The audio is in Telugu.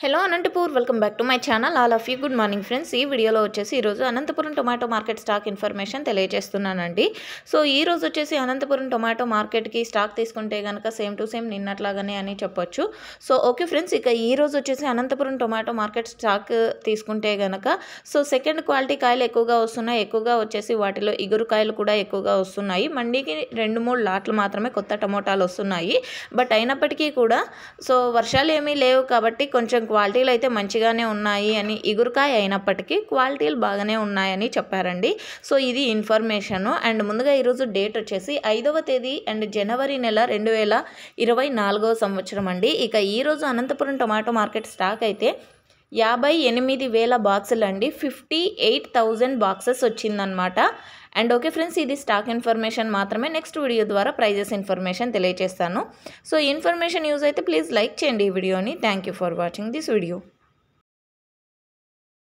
Hello Anantapur welcome back to my channel all of you good morning friends. ఈ వీడియోలో వచ్చేసి ఈరోజు Anantapuram tomato market stock information తెలియజేస్తున్నానండి. సో ఈ రోజు వచ్చేసి అనంతపురం టొమాటో మార్కెట్కి స్టాక్ తీసుకుంటే కనుక సేమ్ టు సేమ్ నిన్నట్లాగానే అని చెప్పొచ్చు. సో ఓకే ఫ్రెండ్స్, ఇక ఈ రోజు వచ్చేసి అనంతపురం టొమాటో మార్కెట్ స్టాక్ తీసుకుంటే కనుక సో సెకండ్ క్వాలిటీ కాయలు ఎక్కువగా వస్తున్నాయి. ఎక్కువగా వచ్చేసి వాటిలో ఇగురు కాయలు కూడా ఎక్కువగా వస్తున్నాయి. మండీకి 2-3 లాట్లు మాత్రమే కొత్త టమోటాలు వస్తున్నాయి. బట్ అయినప్పటికీ కూడా సో వర్షాలు ఏమీ లేవు కాబట్టి కొంచెం క్వాలిటీలు అయితే మంచిగానే ఉన్నాయి అని, ఇగురుకాయ అయినప్పటికీ క్వాలిటీలు బాగానే ఉన్నాయని చెప్పారండి. సో ఇది ఇన్ఫర్మేషను. అండ్ ముందుగా ఈరోజు డేట్ వచ్చేసి 5వ తేదీ అండ్ జనవరి నెల 2024 సంవత్సరం అండి. ఇక ఈరోజు అనంతపురం టొమాటో మార్కెట్ స్టాక్ అయితే 58,000 బాక్సులు అండి, 58,000 బాక్సెస్ వచ్చిందనమాట. అండ్ ఓకే ఫ్రెండ్స్, ఇది స్టాక్ ఇన్ఫర్మేషన్ మాత్రమే. నెక్స్ట్ వీడియో ద్వారా ప్రైజెస్ ఇన్ఫర్మేషన్ తెలియజేస్తాను. సో ఇన్ఫర్మేషన్ యూజ్ అయితే ప్లీజ్ లైక్ చేయండి ఈ వీడియోని. Thank you for watching this video.